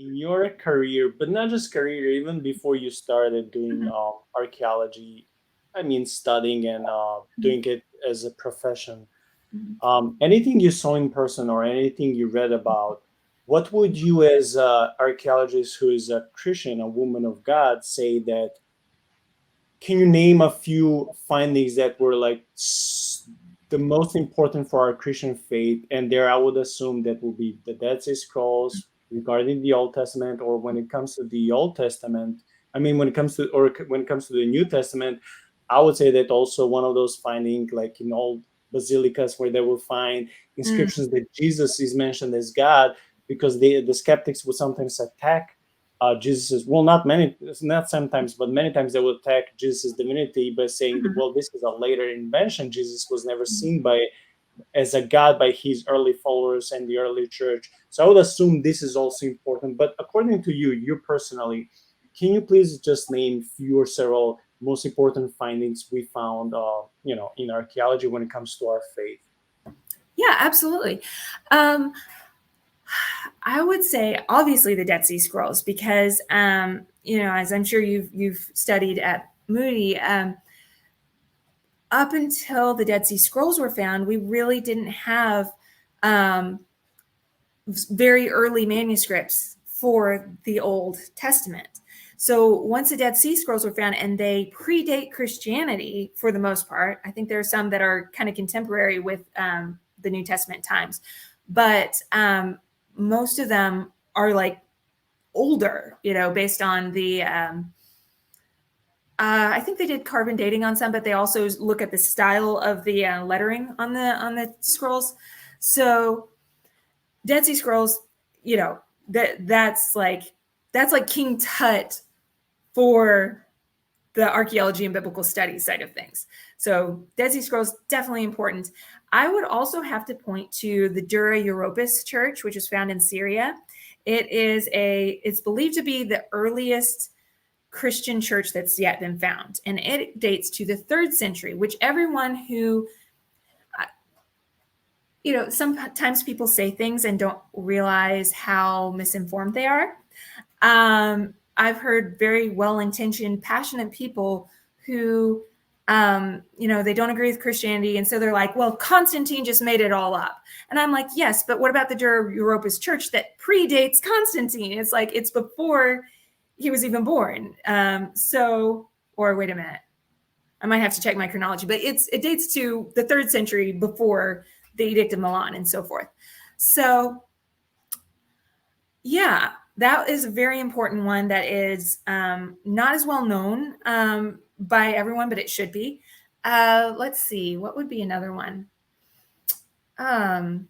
in your career, but not just career, even before you started doing Mhm, archaeology, I mean, studying and mhm, doing it as a profession, mhm. anything you saw in person or anything you read about, what would you, as an archaeologist who is a Christian, a woman of God, say that? Can you name a few findings that were like the most important for our Christian faith? And there, I would assume that will be the Dead Sea Scrolls regarding the Old Testament, or when it comes to the Old Testament. I mean, when it comes to the New Testament, I would say that also one of those findings, like in old basilicas, where they will find Mm, inscriptions that Jesus is mentioned as God, because the skeptics would sometimes attack Jesus, well, not sometimes, but many times they will attack Jesus' divinity by saying that, mhm, well, this is a later invention. Jesus was never mhm. seen by as a God by his early followers and the early church. So I would assume this is also important. But according to you, you personally, can you please just name few or several most important findings we found, in archaeology when it comes to our faith? Yeah, absolutely. Um, I would say obviously the Dead Sea Scrolls because as I'm sure you've studied at Moody, up until the Dead Sea Scrolls were found, we really didn't have um, very early manuscripts for the Old Testament. So once the Dead Sea Scrolls were found, and they predate Christianity for the most part, I think there are some that are kind of contemporary with the New Testament times, but most of them are like older, based on the I think they did carbon dating on some, but they also look at the style of the lettering on the scrolls. So Dead Sea Scrolls, you know, that's like King Tut for the archaeology and biblical studies side of things. So Dead Sea Scrolls definitely important. I would also have to point to the Dura Europos Church, which is found in Syria. It's believed to be the earliest Christian church that's yet been found, and it dates to the 3rd century, which everyone who sometimes people say things and don't realize how misinformed they are. I've heard very well-intentioned, passionate people who, they don't agree with Christianity, and so they're like, "Well, Constantine just made it all up." And I'm like, "Yes, but what about the Dura Europos Church that predates Constantine? It's like it's before he was even born." Or wait a minute, I might have to check my chronology, but it dates to the 3rd century before the Edict of Milan and so forth. So yeah, that is a very important one that is not as well known by everyone, but it should be. Let's see, what would be another one? Um,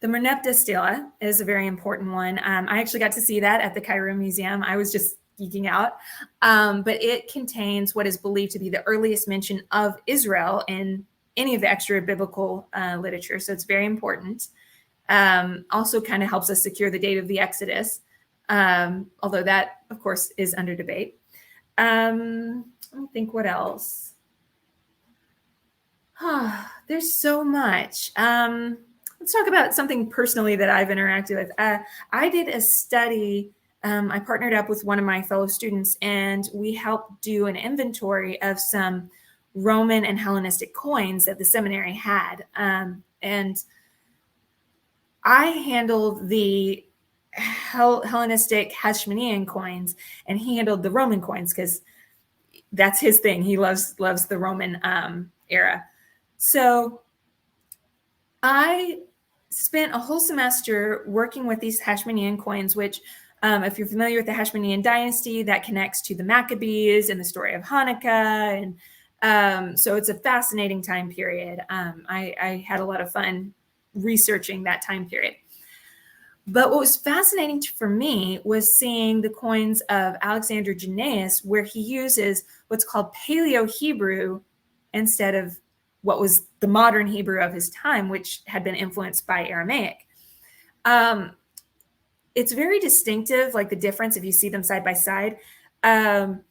the Merneptah Stela is a very important one. I actually got to see that at the Cairo Museum. I was just geeking out. But it contains what is believed to be the earliest mention of Israel in any of the extra biblical literature. So it's very important. Also kind of helps us secure the date of the Exodus, although that, of course, is under debate. Let me think what else. There's so much. Let's talk about something personally that I've interacted with. I did a study. I partnered up with one of my fellow students, and we helped do an inventory of some Roman and Hellenistic coins that the seminary had. And I handled the Hellenistic Hashmonean coins, and he handled the Roman coins because that's his thing. He loves the Roman era. So I spent a whole semester working with these Hashmonean coins, which, if you're familiar with the Hashmonean dynasty, that connects to the Maccabees and the story of Hanukkah. And so it's a fascinating time period. I had a lot of fun researching that time period. But what was fascinating for me was seeing the coins of Alexander Jannaeus, where he uses what's called Paleo Hebrew instead of what was the modern Hebrew of his time, which had been influenced by Aramaic. Um, it's very distinctive, like the difference if you see them side by side. Um,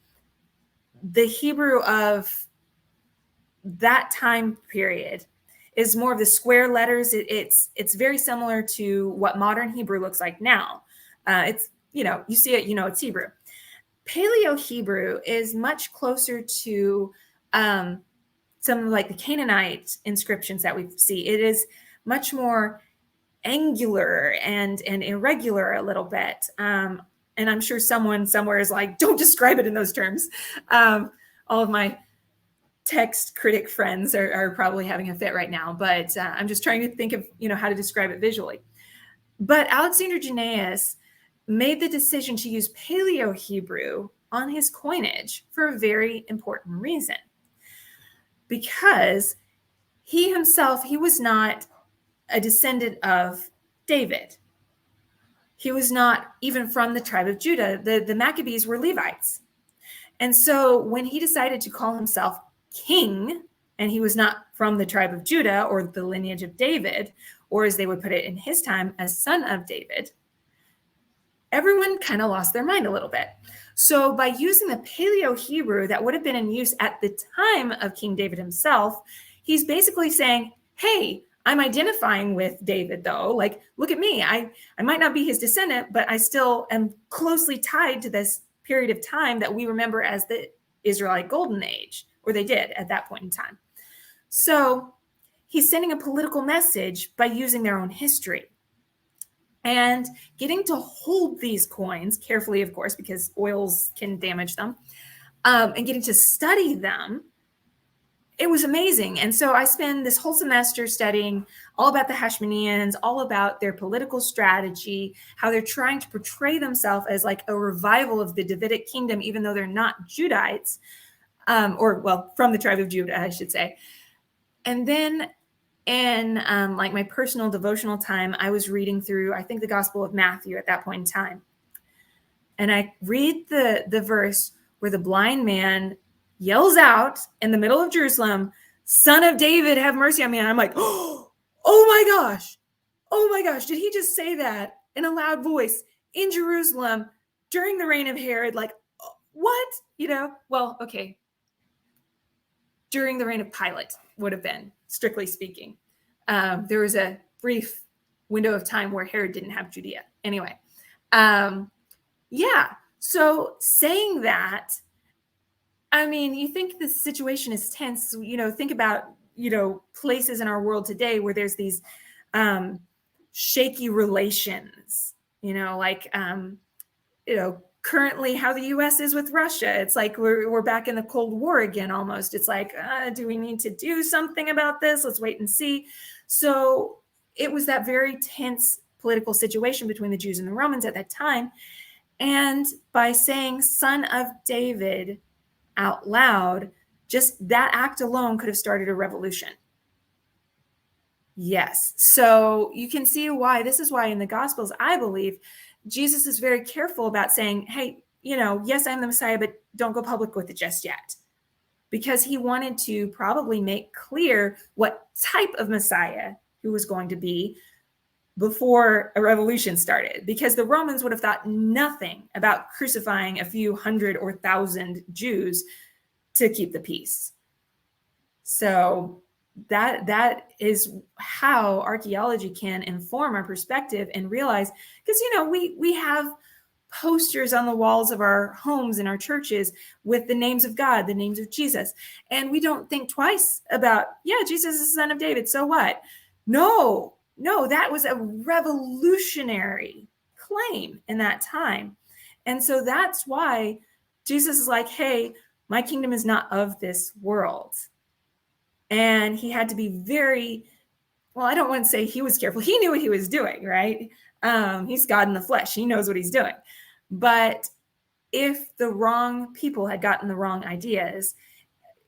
the Hebrew of that time period is more of the square letters. It's very similar to what modern Hebrew looks like now. It's you see it, it's Hebrew. Paleo Hebrew is much closer to some like the Canaanite inscriptions that we see. It is much more angular and irregular a little bit. And I'm sure someone somewhere is like, don't describe it in those terms. All of my text critic friends are probably having a fit right now, but I'm just trying to think of, how to describe it visually. But Alexander Jannaeus made the decision to use Paleo Hebrew on his coinage for a very important reason. Because he himself, he was not a descendant of David. He was not even from the tribe of Judah. The Maccabees were Levites. And so when he decided to call himself king, and he was not from the tribe of Judah or the lineage of David, or as they would put it in his time, as son of David, everyone kind of lost their mind a little bit. So by using the Paleo Hebrew that would have been in use at the time of King David himself, he's basically saying, hey, I'm identifying with David, though. Like, look at me. I might not be his descendant, but I still am closely tied to this period of time that we remember as the Israelite Golden Age, or they did at that point in time. So he's sending a political message by using their own history. And getting to hold these coins carefully, of course, because oils can damage them, and getting to study them, it was amazing. And so I spent this whole semester studying all about the Hashmoneans, all about their political strategy, how they're trying to portray themselves as like a revival of the Davidic kingdom, even though they're not Judites, from the tribe of Judah, I should say. And then in like my personal devotional time, I was reading through, I think, the Gospel of Matthew at that point in time. And I read the verse where the blind man yells out in the middle of Jerusalem, "Son of David, have mercy on me." And I'm like, oh my gosh, did he just say that in a loud voice in Jerusalem during the reign of Herod? Like, what? Well, okay. During the reign of Pilate would have been, strictly speaking. There was a brief window of time where Herod didn't have Judea. Anyway, so saying that, I mean, you think the situation is tense, think about, places in our world today where there's these shaky relations, currently how the U.S. is with Russia. It's like we're back in the Cold War again, almost. It's like, do we need to do something about this? Let's wait and see. So it was that very tense political situation between the Jews and the Romans at that time. And by saying "Son of David" out loud, just that act alone could have started a revolution. Yes. So you can see why, this is why in the Gospels, I believe, Jesus is very careful about saying, hey, yes, I'm the Messiah, but don't go public with it just yet. Because he wanted to probably make clear what type of Messiah he was going to be before a revolution started. Because the Romans would have thought nothing about crucifying a few hundred or thousand Jews to keep the peace. So that is how archaeology can inform our perspective and realize, because we have posters on the walls of our homes and our churches with the names of God, the names of Jesus, and we don't think twice about, Jesus is the Son of David, so what? No, that was a revolutionary claim in that time. And so that's why Jesus is like, hey, my kingdom is not of this world. And he had to be very, I don't want to say he was careful. He knew what he was doing, right? He's God in the flesh. He knows what he's doing. But if the wrong people had gotten the wrong ideas,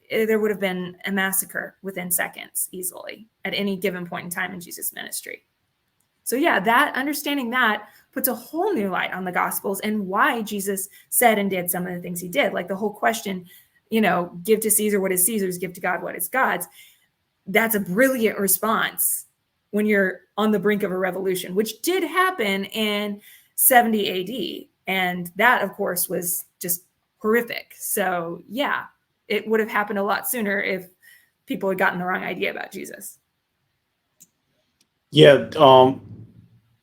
there would have been a massacre within seconds easily at any given point in time in Jesus' ministry. So that understanding that puts a whole new light on the Gospels and why Jesus said and did some of the things he did. Like the whole question, give to Caesar what is Caesar's, give to God what is God's. That's a brilliant response when you're on the brink of a revolution, which did happen in 70 AD. And that, of course, was just horrific. So it would have happened a lot sooner if people had gotten the wrong idea about Jesus. Yeah,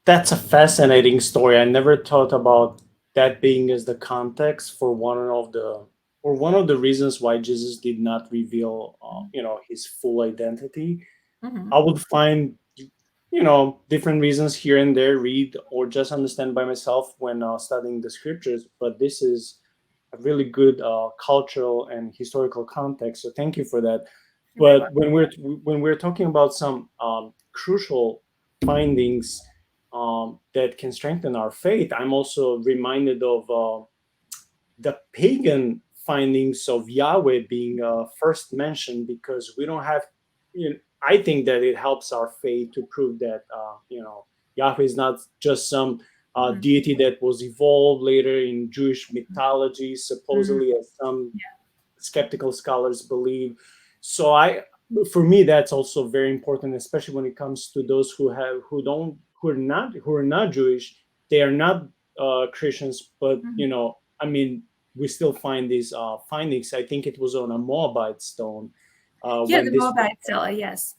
that's a fascinating story. I never thought about that being as the context for one of the reasons why Jesus did not reveal, his full identity. I Mhm. would find, different reasons here and there, read or just understand by myself when studying the scriptures. But this is a really good cultural and historical context. So thank you for that. You're very But welcome. when we're talking about some crucial findings that can strengthen our faith, I'm also reminded of the pagan findings of Yahweh being first mentioned, because we don't have, I think that it helps our faith to prove that, Yahweh is not just some Mhm. deity that was evolved later in Jewish mythology, Mhm. supposedly, as some Yeah. skeptical scholars believe. So for me, that's also very important, especially when it comes to those who are not Jewish. They are not Christians, but Mhm. I mean, we still find these findings. I think it was on a Moabite stone Yeah, when the this Moabite Stela, yes.